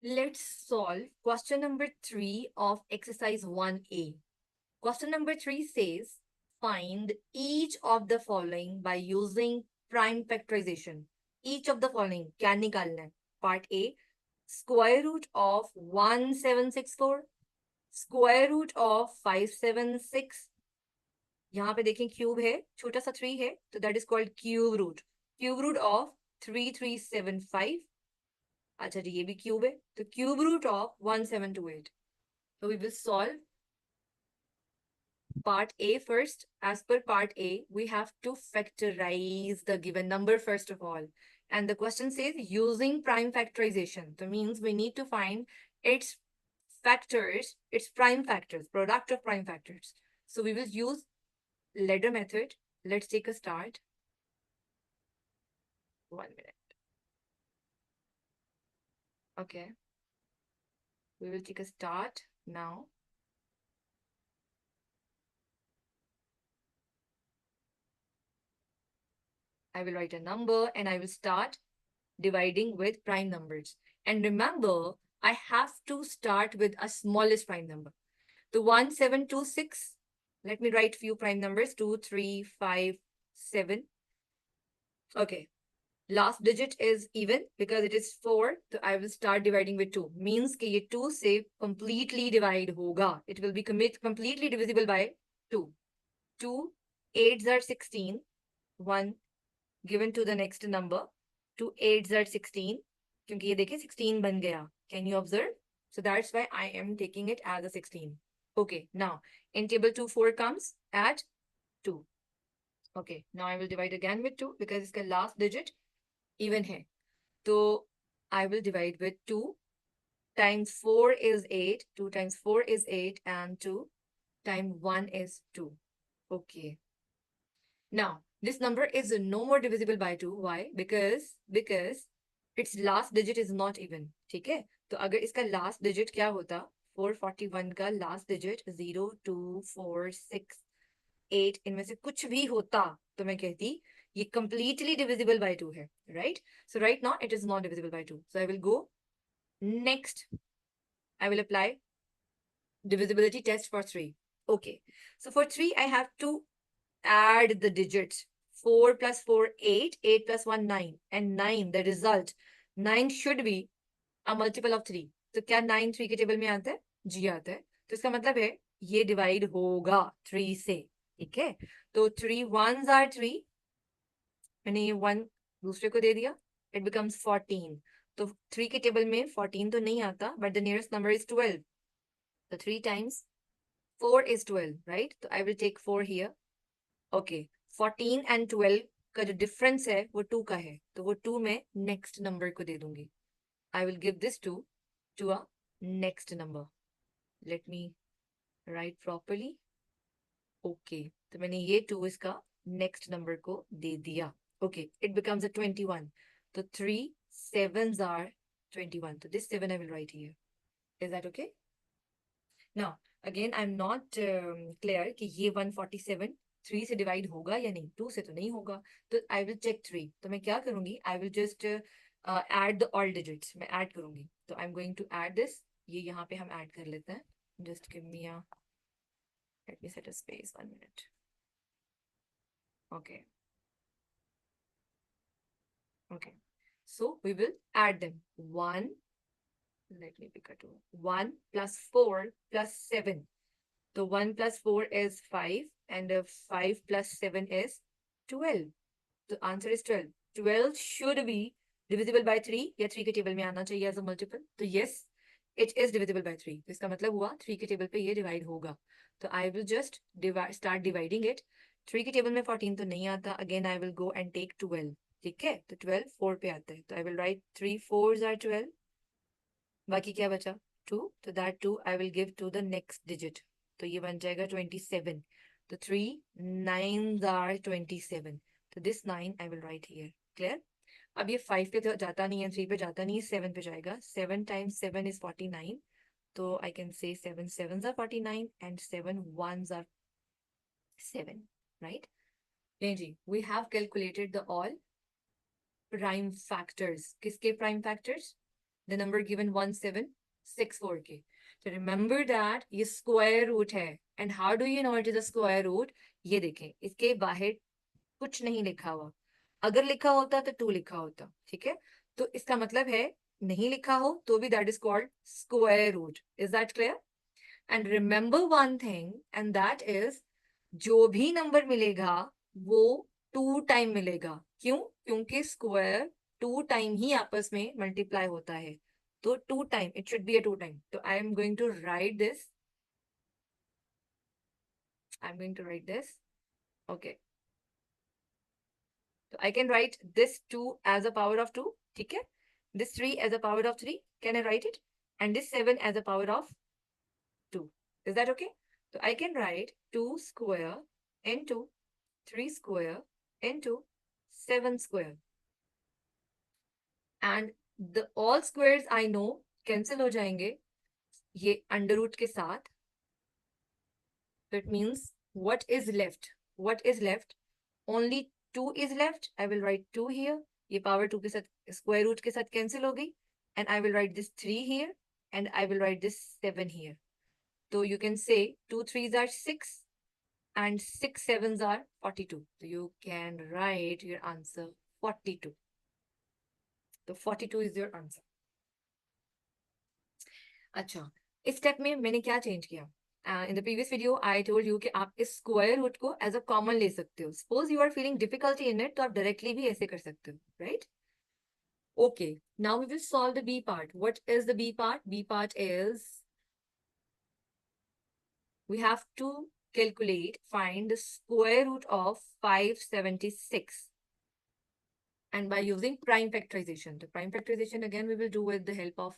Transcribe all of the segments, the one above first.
Let's solve question number 3 of exercise 1A. Question number 3 says, find each of the following by using prime factorization. Each of the following क्या निकालना है? Part A, square root of 1764, square root of 576. यहाँ पे देखें cube है, छोटा सा 3 है, तो that is called cube root. Cube root of 3375. अच्छा जी, ये भी क्यूब है, तो cube root of 1728. So we will solve part A first. As per part A, we have to factorize the given number first of all. And the question says using prime factorization. That means we need to find its factors, its prime factors, product of prime factors. So we will use ladder method. Let's take a start. 1 minute. Okay. We will take a start now. I will write a number and I will start dividing with prime numbers. And remember, I have to start with a smallest prime number. The 1726, let me write few prime numbers, 2, 3, 5, 7. Okay, last digit is even because it is 4. So I will start dividing with 2. Means कि ये 2 से completely divide होगा. It will be completely divisible by 2. 2, 8s are 16. 1 given to the next number. 2 8s are 16. क्योंकि ये देखिए 16 बन गया. Can you observe? So that's why I am taking it as a 16. Okay, now in table 2, 4 comes at 2. Okay, now I will divide again with 2 because इसका last digit even है. So I will divide with 2 times 4 is 8. 2 times 4 is 8 and 2 times 1 is 2. Okay. Now, this number is no more divisible by 2. Why? Because its last digit is not even. ठीक है? तो अगर इसका last digit क्या होता? 441 का last digit 0, 2, 4, 6, 8 इनमें से कुछ भी होता तो मैं कहती ये completely divisible by 2 है. Right? So right now it is not divisible by 2. So I will go next. I will apply divisibility test for 3. Okay. So for 3 I have to add the digits. 4 plus 4, 8. 8 plus 1, 9. And 9, the result. 9 should be a multiple of 3. तो क्या 9 3 के table में आता है? जी आता है. तो इसका मतलब है ये डिवाइड होगा 3 से. ठीक है? तो 3 ones are 3. मैंने ये 1 दूसरे को दे दिया. It becomes 14. तो 3 के टेबल में 14 तो नहीं आता, but the nearest number is 12. So 3 times 4 is 12, right? So I will take 4 here. Okay, 14 and 12 का जो difference है वो 2 का है, तो वो 2 मैं next number को दे दूंगी. I will give this 2 to a next number. Let me write properly. Okay, तो मैंने ये 2 इसका next number को दे दिया. Okay, it becomes a 21. तो 3 sevens are 21. So this 7 I will write here. Is that okay? Now, again, I'm not clear कि ये 147 3 से डिवाइड होगा या नहीं. 2 से तो नहीं होगा. तो I will check 3. तो मैं क्या करूंगी? I will just add the all digits. मैं add करूंगी. तो I'm going to add this. ये यहाँ पे हम add कर लेते हैं. Just give me a, let me set a space. 1 minute. Okay. Okay. So we will add them. 1, let me pick a 2. 1 plus 4 plus 7. So 1 plus 4 is 5 and 5 plus 7 is 12. The answer is 12. 12 should be divisible by 3 या 3 के table में आना चाहिए as a multiple. तो yes, it is divisible by 3. तो इसका मतलब हुआ 3 के टेबल पे ये डिवाइड होगा. तो I will just start dividing it. 3 के टेबल में 14 तो नहीं आता. Again I will go and take 12. ठीक है? तो 12 4 पे आता है. तो I will write 3 4s are 12. बाकी क्या बचा? 2. तो that 2 I will give to the next digit. तो ये बन जाएगा 27. तो 3 9s are 27. तो this 9 I will write here. Clear? अब ये 5 पे तो जाता नहीं है, 3 पे जाता नहीं है, 7 पे जाएगा. 7 times 7 is 49. तो I can say 7 sevens are 49 and 7 ones are 7. Right? Ji, we have calculated the all prime factors. किसके prime factors? the number given 1764k. So remember that ये square root है. And how do you know it is a square root? ये देखें, इसके बाहर कुछ नहीं लिखा हुआ. अगर लिखा होता तो 2 लिखा होता. ठीक है, तो इसका मतलब है नहीं लिखा हो तो भी that is called square root. Is that clear? And remember one thing, and that is जो भी नंबर मिलेगा वो 2 टाइम मिलेगा. क्यों? क्योंकि स्क्वायर 2 टाइम ही आपस में मल्टीप्लाई होता है. तो 2 time, it should be a 2 time. तो I am going to write this. Okay. So I can write this 2 as a power of 2. ठीक है? This 3 as a power of 3. Can I write it? And this 7 as a power of 2. Is that okay? So I can write 2 square into 3 square into 7 square. And the all squares I know cancel हो जाएंगे ये under root के साथ. So it means what is left? What is left? Only 2 is left. I will write 2 here. ये power 2 के साथ square root के साथ cancel हो गई. And I will write this 3 here. And I will write this 7 here. So you can say 2 3s are 6. And 6 7s are 42. So you can write your answer 42. So 42 is your answer. अच्छा, इस step में मैंने क्या change किया? In the previous video I told you कि आप इस square root को एज अ कॉमन ले सकते हो. Suppose you are feeling difficulty in it तो आप डायरेक्टली भी ऐसे कर सकते हो, right? Okay, now we will solve the B part. What is the B part? B part is we have to find the square root of 576. And by using prime factorization. The prime factorization again we will do with the help of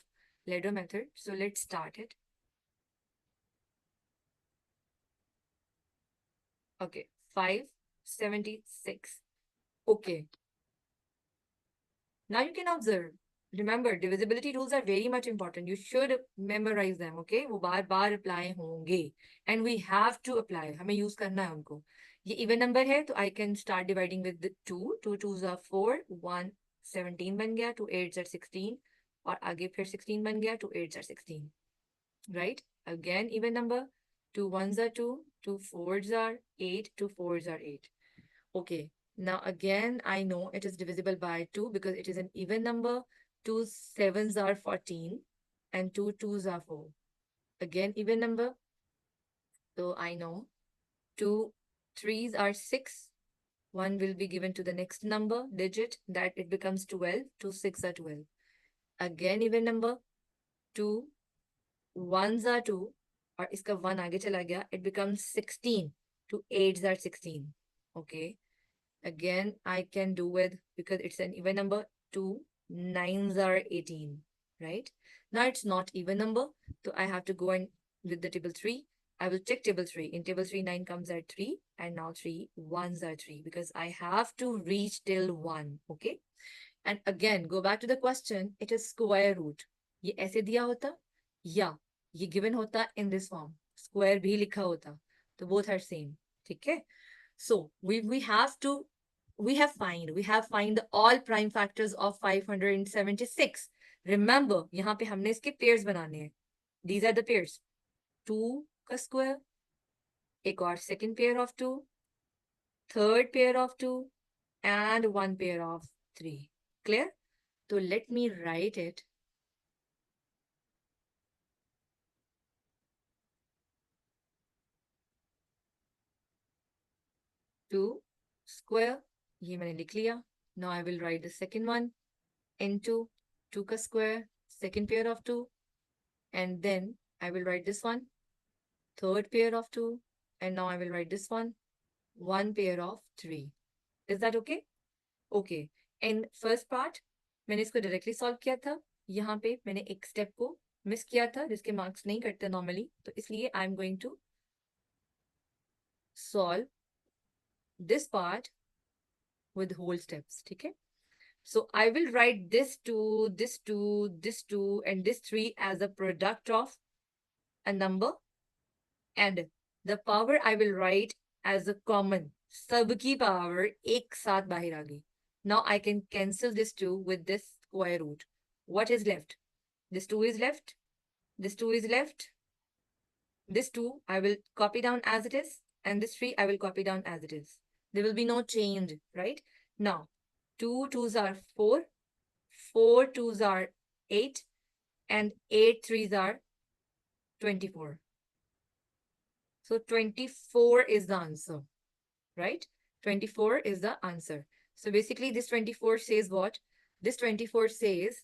ladder method. So let's start it. Okay, 576. Okay. Now you can observe. Remember, divisibility rules are very much important. You should memorize them, okay? वो बार बार apply होंगे. And we have to apply. हमें use करना है उनको. ये even number है, तो I can start dividing with the 2. 2 2s are 4. 1 17 बन गया. 2 8s are 16. और आगे फिर 16 बन गया. 2 8s are 16. Right? Again, even number. 2 1s are 2. 2 4s are 8. 2 4s are 8. Okay. Now again, I know it is divisible by 2 because it is an even number. 2 7s are 14 and 2 2s are 4. Again, even number. So I know 2 3s are 6. 1 will be given to the next number digit that it becomes 12. 2 6 are 12. Again, even number. 2 1s are 2 और इसका 1 आगे चला गया. It becomes 16. 2 8s are 16. Okay. Again, I can do with, because it's an even number, 2 9s are 18, right? Now it's not even number, so I have to go in with the table 3. I will check table 3. In table 3, 9 comes at 3, and now 3 1s are 3, because I have to reach till 1, okay? And again, go back to the question, it is square root. ये ऐसे दिया होता या ये given होता in this form. Square भी लिखा होता, तो both are same, ठीक है? So we have find all prime factors of 576. Remember, यहाँ पे हमने इसके pairs बनाने हैं. These are the pairs. 2 का square, एक और second pair of 2, third pair of 2, and one pair of 3. Clear? So let me write it. Two square, ये मैंने लिख लिया. Now I will write the second one into 2 का square, second pair of 2, and then I will write this one, third pair of 2, and now I will write this one pair of 3. Is that okay? Okay. In first part, मैंने इसको directly solve किया था. यहाँ पे मैंने एक step को miss किया था जिसके marks नहीं कटते normally. तो इसलिए I'm going to solve this part with whole steps. ठीक है? So I will write this 2, this 2, this 2, and this 3 as a product of a number, and the power I will write as a common. सबकी power एक साथ बाहर आ गई. Now I can cancel this 2 with this square root. What is left? This 2 is left. This 2 is left. This 2 I will copy down as it is. And this 3 I will copy down as it is. There will be no change, right? Now, 2 2s are 4. 4 2s are 8. And 8 3s are 24. So 24 is the answer, right? 24 is the answer. So basically this 24 says what? This 24 says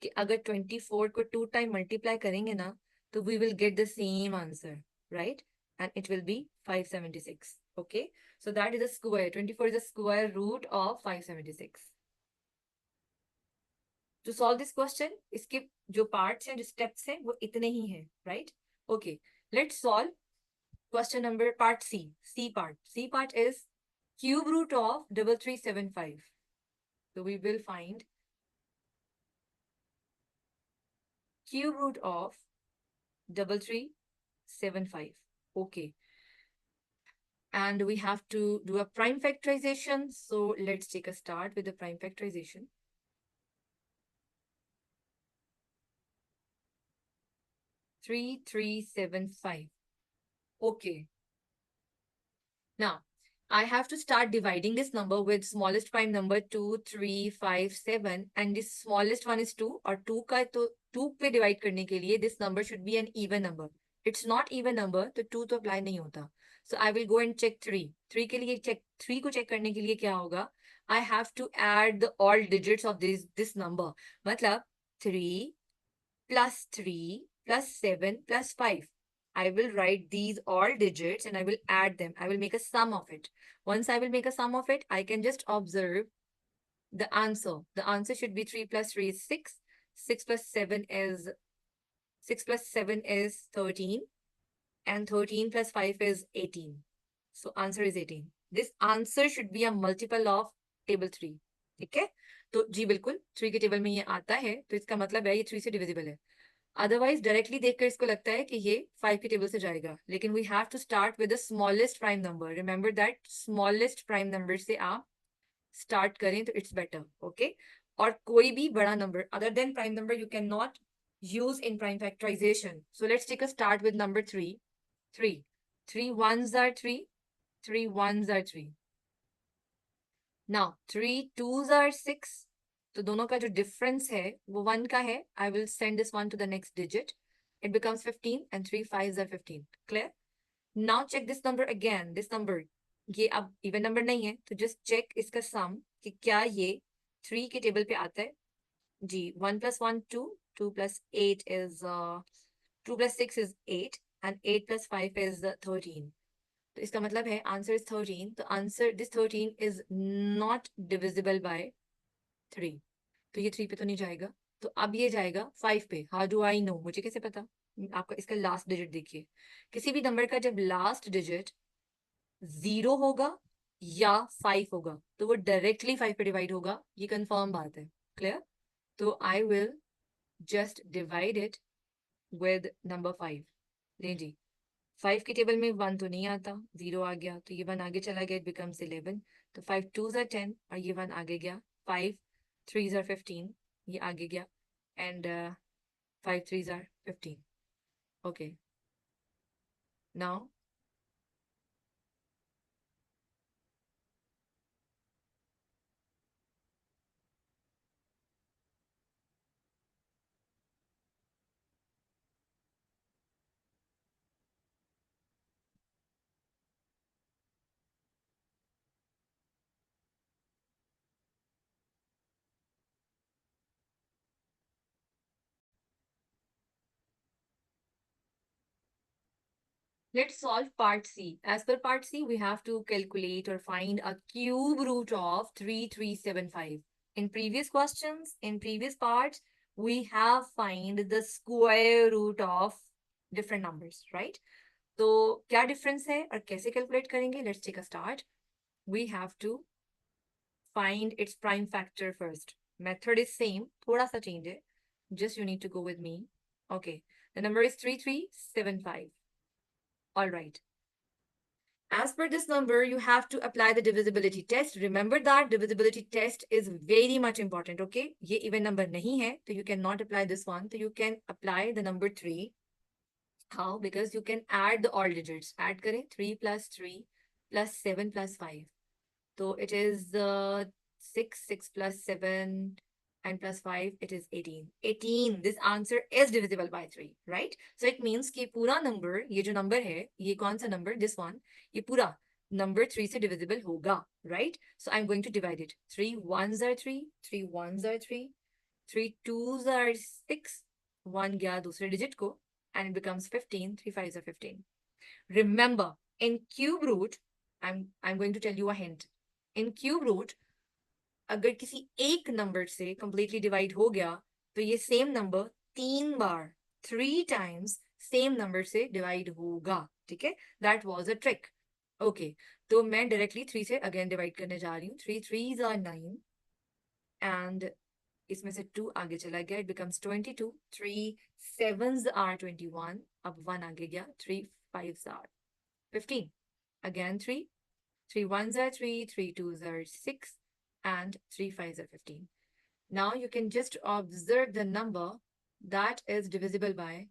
कि अगर 24 को 2 time multiply करेंगे ना तो we will get the same answer, right? And it will be 576. Okay? So that is a square. 24 is the square root of 576. To solve this question, इसके जो parts हैं, जो steps हैं, वो इतने ही हैं, right? Okay. Let's solve question number part C. C part. C part is cube root of 3375. So we will find cube root of 3375. Okay. And we have to do a prime factorization. So let's take a start with the prime factorization. Three, 375. Okay. Now, I have to start dividing this number with smallest prime number 2, 3, 5, 7. And this smallest one is 2. और 2 का तो 2 पे divide करने के लिए this number should be an even number. It's not even number, तो 2 तो apply नहीं होता. So I will go and check 3. 3 के लिए check 3 को check करने के लिए क्या होगा? I have to add the all digits of this number. मतलब 3 plus 3 plus 7 plus 5. I will write these all digits and I will add them. I will make a sum of it. Once I will make a sum of it, I can just observe the answer. The answer should be 3 plus 3 is 6. 6 plus 7 is 13. And 13 plus 5 is 18. So answer is 18. This answer should be a multiple of table 3. ठीक है? तो जी बिल्कुल 3 के table में ये आता है तो इसका मतलब है ये 3 से डिविजिबल है. अदरवाइज डायरेक्टली देखकर इसको लगता है कि ये 5 के टेबल से जाएगा, लेकिन we have to start with the smallest prime number. Remember that smallest prime number से आप स्टार्ट करें तो इट्स बेटर. ओके, और कोई भी बड़ा number other than prime number you can not use in prime factorization. So let's take a start with number 3. 3. 3 ones are 3. 3 ones are 3. Now 3 twos are 6. तो दोनों का जो डिफरेंस है वो 1 का है. I will send this one to the next digit. It becomes 15 and 3 5s are 15. Clear? Now check this number again. This number ये अब इवन नंबर नहीं है तो जस्ट चेक इसका सम कि क्या ये 3 के टेबल पे आता है. जी 1 plus 1 2. 2 plus 8 is 2 plus 6 is 8 and 8 plus 5 is 13. तो इसका मतलब है आंसर इज 13. तो answer this 13 is not divisible by 3. तो ये 3 पे तो नहीं जाएगा, तो अब ये जाएगा 5 पे. How do I know? मुझे कैसे पता? आपका इसका लास्ट डिजिट देखिए. किसी भी नंबर का जब लास्ट डिजिट 0 होगा या 5 होगा तो वो डायरेक्टली 5 पे डिवाइड होगा. ये कंफर्म बात है. क्लियर? तो I will just divide it with number 5. नहीं जी, 5 की टेबल में 1 तो नहीं आता, 0 आ गया तो ये 1 आगे चला गया, इट बिकम्स 11. तो 5 2s are 10 और ये 1 आगे गया. 5 3s are 15, ये आगे गया. And 5 3s are 15. Okay, now let's solve part C. As per part C, we have to calculate or find a cube root of 3375. In previous questions, in previous parts, we have find the square root of different numbers, right? तो क्या difference है और कैसे calculate करेंगे? Let's take a start. We have to find its prime factor first. Method is same, थोड़ा सा change है. Just you need to go with me. Okay, the number is 3375. All right. As per this number, you have to apply the divisibility test. Remember that divisibility test is very much important, okay? ये even number नहीं है, तो you cannot apply this one. So you can apply the number 3. How? Because you can add the all digits. Add करें 3 plus 3 plus 7 plus 5. So it is 6 plus 7 and plus 5, it is 18. 18, this answer is divisible by 3, right? So it means कि पूरा number, ये जो number है, ये कौन सा number, this one, ये पूरा number 3 से divisible होगा, right? So I'm going to divide it. 3 ones are 3, 3 ones are 3, 3 twos are 6, 1 गया दूसरे digit को, and it becomes 15, 3 5s are 15. Remember, in cube root, I'm going to tell you a hint. In cube root, अगर किसी एक number से completely divide हो गया तो ये सेम नंबर 3 बार 3 टाइम्स सेम नंबर से डिवाइड होगा, ठीक है? That was a trick. Okay, तो मैं डायरेक्टली 3 से अगेन डिवाइड करने जा रही हूँ. 3 3s are 9 एंड इसमें से 2 आगे चला गया, इट बिकम्स 22. 3 7s are 21, अब 1 आगे गया, 3 5s are 15. Again 3 1s are 3, 3 2s are 6 and 3 5s are 15. Now you can just observe the number that is divisible by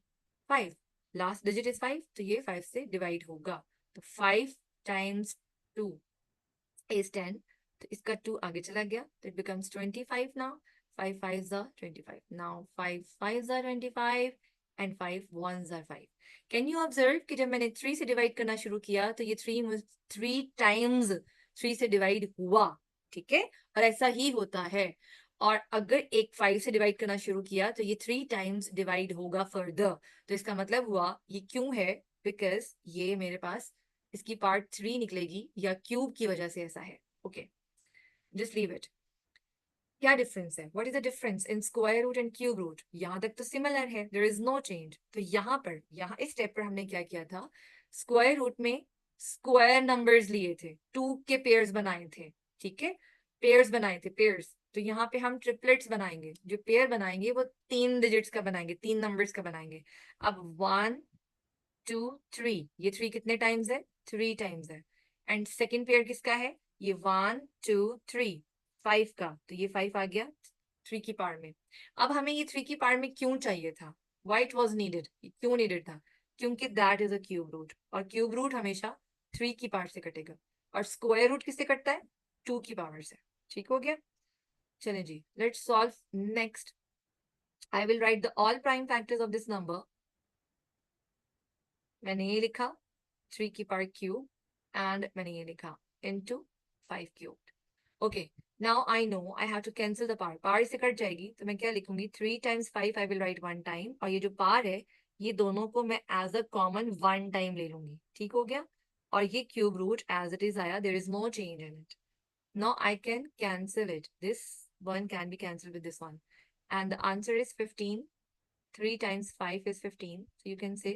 5. Last digit is 5, तो ये 5 से divide होगा. तो 5 times 2 is 10. तो इसका 2 आगे चला गया, तो it becomes 25 now. 5 5s are 25. Now 5 5s are 25 and 5 1s are 5. Can you observe कि जब मैंने 3 से divide करना शुरू किया तो ये 3 times 3 से divide हुआ, ठीक है? और ऐसा ही होता है. और अगर एक 5 से डिवाइड करना शुरू किया तो ये 3 टाइम्स डिवाइड होगा फर्दर. तो इसका मतलब हुआ ये क्यों है? बिकॉज ये मेरे पास इसकी पार्ट 3 निकलेगी या क्यूब की वजह से ऐसा है. Okay, just leave it. क्या डिफरेंस है? What is the difference in square root and cube root? यहाँ तक तो सिमिलर है, देयर इज नो चेंज. तो यहाँ इस स्टेप पर हमने क्या किया था? स्क्वायर रूट में स्क्वायर नंबर्स लिए थे, 2 के पेयर्स बनाए थे, ठीक है? पेयर्स बनाए थे, पेयर्स. तो यहाँ पे हम ट्रिपलेट्स बनाएंगे. जो पेयर बनाएंगे वो 3 डिजिट्स का बनाएंगे, 3 नंबर्स का बनाएंगे. अब 1 2 3, ये 3 कितने टाइम्स है? 3 टाइम्स है. एंड सेकेंड पेयर किसका है? ये 1 2 3 5 का. तो ये 5 आ गया 3 की पावर में. अब हमें ये 3 की पावर में क्यों चाहिए था? Why it was needed? क्यों नीडेड था? क्योंकि that is a cube root, और क्यूब रूट हमेशा 3 की पावर से कटेगा. और स्क्वायर रूट किससे कटता है? 2 की पावर से. ठीक हो गया? चलें जी, let's solve next. I will write the all prime factors of this number. मैंने ये लिखा 3 की पावर क्यूब एंड मैंने ये लिखा into 5 cube. Okay, now I know I have to cancel the power. Power से कट जाएगी तो मैं क्या लिखूंगी? 3 times 5 I will right 1 time, और ये जो पावर है ये दोनों को मैं एज अ कॉमन 1 टाइम ले लूंगी. ठीक हो गया? और ये cube root as it is आया, there is no change in it. Now I can cancel it. This one can be cancelled with this one. And the answer is 15. 3 times 5 is 15. So you can say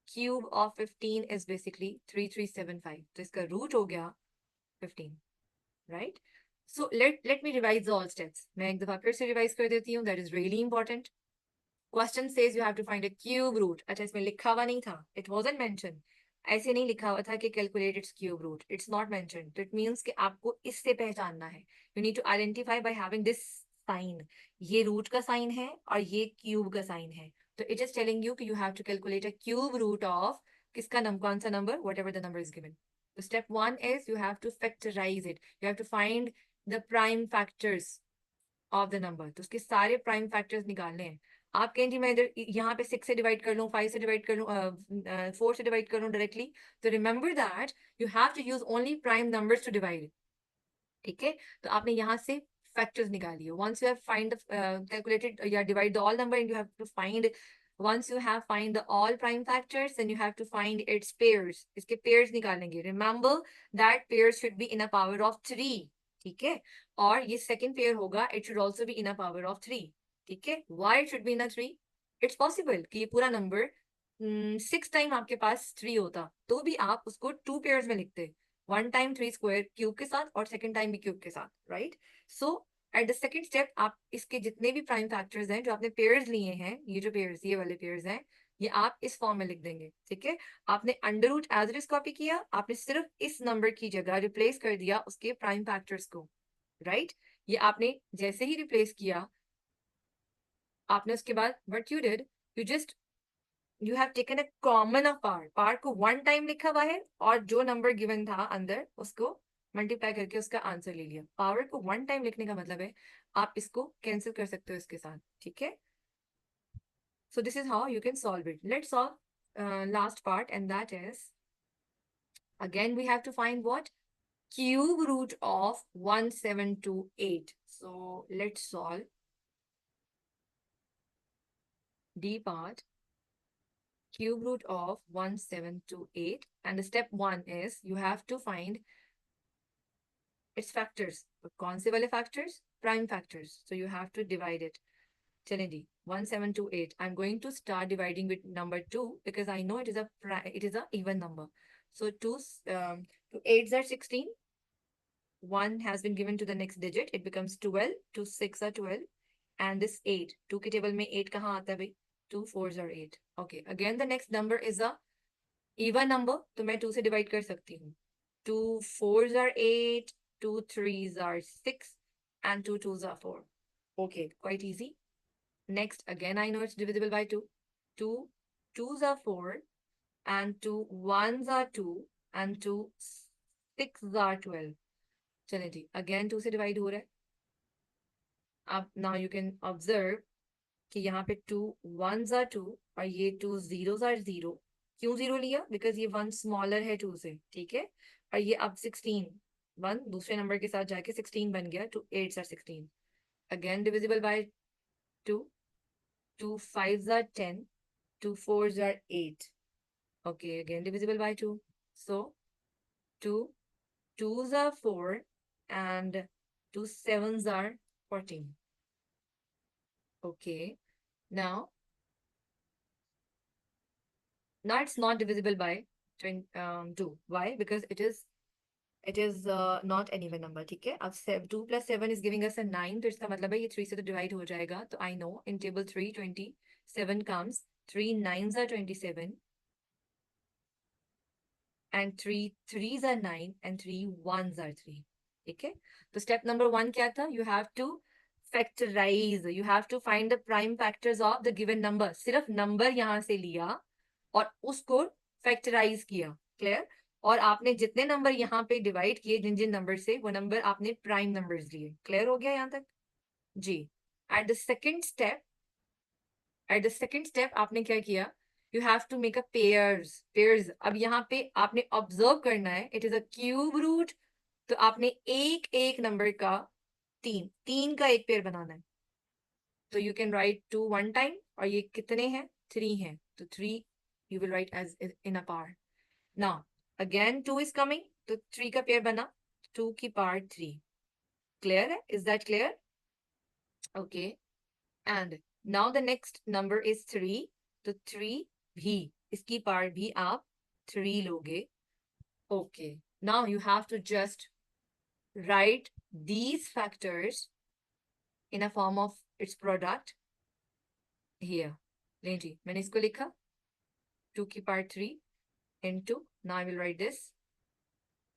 cube of 15 is basically 3375. So इसका root हो गया 15. Right? So let me revise all steps. मैं एक दफा फिर से revise कर देती हूँ. That is really important. Question says you have to find a cube root. अच्छा, इसमें लिखा हुआ नहीं था. It wasn't mentioned. ऐसे नहीं लिखा हुआ था कि calculate its cube root. It's not mentioned. तो इट मींस कि आपको इससे पहचानना है. You need to identify by having this sign. ये रूट का साइन है और ये क्यूब का साइन है. तो इट इज टेलिंग यू कि you have to calculate a cube root of किसका नंबर, कौन सा number, whatever the number is given. तो step 1 is you have to factorise it. You have to find the prime factors of the number. तो उसके सारे prime factors निकालने हैं. आप कहें जी मैं इधर यहाँ पे 6 से डिवाइड कर लूँ, 5 से डिवाइड कर लूँ, 4 से डिवाइड कर लूँ डायरेक्टली. तो remember that you have to use only prime numbers to divide. ठीक है? तो आपने यहाँ से फैक्टर्स निकालिए. Once you have find calculated या divide the all number and you have to find, once you have find the all prime factors then you have to find its pairs. इसके pairs निकालेंगे. remember that pairs should be in a power of 3. ठीक है? और ये second pair होगा, it should also be in a power of 3. ठीक है? why it should be in a 3? it's possible कि ये पूरा number 6 टाइम आपके पास 3 होता तो भी आप उसको 2 pairs में लिखते. 1 टाइम 3 स्क्वायर क्यूब के साथ और सेकेंड टाइम भी क्यूब के साथ. Right? So eight the second step आप इसके जितने भी प्राइम फैक्टर्स हैं जो आपने पेयर्स लिए हैं, ये जो पेयर्स, ये वाले पेयर्स हैं, ये आप इस फॉर्म में लिख देंगे, ठीक है। आपने under root as it is copy किया, आपने सिर्फ इस नंबर की जगह रिप्लेस कर दिया उसके प्राइम फैक्टर्स को, राइट। ये आपने जैसे ही रिप्लेस किया, आपने उसके बाद what you did, you just you have taken a common of pair, pair को वन टाइम लिखा हुआ है और जो नंबर गिवन था अंदर उसको मल्टीप्लाई करके उसका आंसर ले लिया। पावर को वन टाइम लिखने का मतलब है आप इसको कैंसिल कर सकते हो इसके साथ, ठीक है। So this is how you can solve it. Let's solve last part, and that is, again we have to find what? Cube root of 1728. So let's solve D part, cube root of 1728. And the step 1 is you have to find its factors. तो कौन से वाले factors? Prime factors. So you have to divide it. चलें जी, 1728. I'm going to start dividing with number 2 because I know it is a even number. So 2 8s are 16. 1 has been given to the next digit. It becomes 12. 2 6 are 12. And this 8. 2 के table में 8 कहाँ आता है भाई? 2 4s are 8. Okay. Again the next number is a even number. तो मैं 2 से divide कर सकती हूँ. 2 4s are 8. 2 3s are 6. And 2 2s are 4. Okay. Quite easy. Next, again, I know it's divisible by 2. 2 2s are 4, and 2 1s are 2, and 2 6s are 12. चलिए जी, again 2 से divide हो रहा है. अब now you can observe कि यहाँ पे 2 1s are 2 और ये 2 zeros are 0. क्यों 0 लिया? Because ये 1 smaller है 2 से, ठीक है. और ये अब 16, 1 दूसरे नंबर के साथ जाके 16 बन गया. 2 8s are 16. Again divisible by 2. 2 5s are 10. 2 4s are 8. Okay, again divisible by 2. So 2 2s are 4 and 2 7s are 14. Okay, now it's not divisible by 2. Why? Because it is not an even number. ठीक है. अब 2 plus 7 is giving us a 9. तो इसका मतलब है ये 3 से तो divide हो जाएगा. तो I know in table 3 27 comes. 3 9s are 27. And 3 3s are 9 and 3 1s are 3. ठीक है. तो step number 1 क्या था? You have to factorize. You have to find the prime factors of the given number. सिर्फ number यहाँ से लिया और उसको factorize किया. Clear? और आपने जितने नंबर यहाँ पे डिवाइड किए जिन जिन नंबर से, वो नंबर आपने प्राइम नंबर्स लिए. क्लियर हो गया यहाँ तक जी. एट द सेकेंड स्टेप आपने क्या किया? You have to make a pairs. अब यहाँ पे आपने ऑब्जर्व करना है, it is a cube root. तो आपने एक एक नंबर का तीन का एक पेयर बनाना है. तो यू कैन राइट 2 1 टाइम. और ये कितने हैं? 3 हैं. तो 3 you will write as in a pair. Now again 2 is coming. तो 3 का पेयर बना. 2 की पार 3. क्लियर है? Is that clear? Okay. And now the next number is 3. तो 3 भी, इसकी पार भी आप 3 लोगे. Okay. Now you have to just write these factors in a form of its product here. लें जी, मैंने इसको लिखा 2 की power 3 into, now I will write this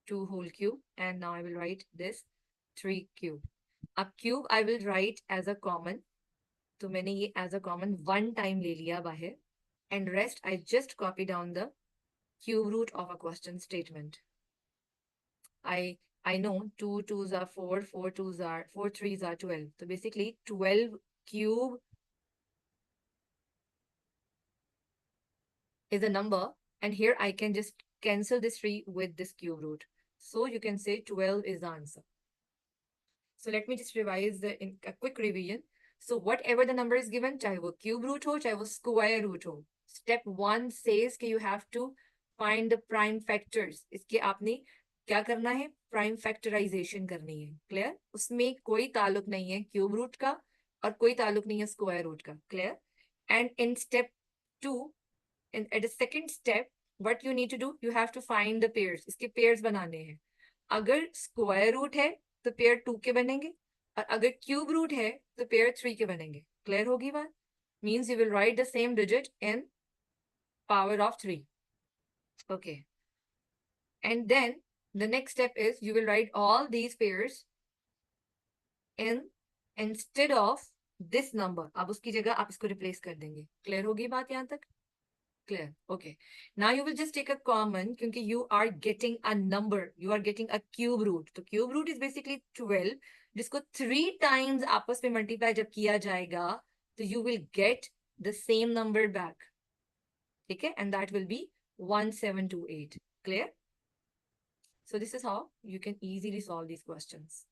2 whole cube, and now I will write this 3 cube. अब cube I will write as a common. तो मैंने ये as a common 1 time ले लिया बाहर, and rest I just copy down the cube root of a question statement. I know 2 2s are 4, 4 3s are 12. So basically 12 cube is a number, and here I can just cancel this 3 with this cube root. So you can say 12 is the answer. So let me just revise in a quick revision. So whatever the number is given, चाहे वो cube root हो, चाहे वो square root हो, step 1 says कि you have to find the prime factors. इसके आपने क्या करना है? प्राइम फैक्टराइजेशन करनी है. क्लियर? उसमें कोई ताल्लुक नहीं है क्यूब रूट का और कोई ताल्लुक नहीं है स्क्वायर रूट का. Clear? And in step 2, at the second step, what you need to do, you have to find the pairs. इसके पेयर्स बनाने हैं. अगर स्क्वायर रूट है तो पेयर 2 के बनेंगे, और अगर क्यूब रूट है तो पेयर 3 के बनेंगे. क्लियर होगी बात? Means you will write the same digit in power of 3. Okay. And then the next step is you will write all these pairs in instead of this number. अब उसकी जगह आप इसको replace कर देंगे. Clear होगी बात यहाँ तक? Clear. Okay. Now you will just take a common क्योंकि you are getting a number. You are getting a cube root. तो cube root is basically 12 जिसको 3 times आपस में multiply जब किया जाएगा तो you will get the same number back. ठीक है? And that will be 1728. Clear? So this is how you can easily solve these questions.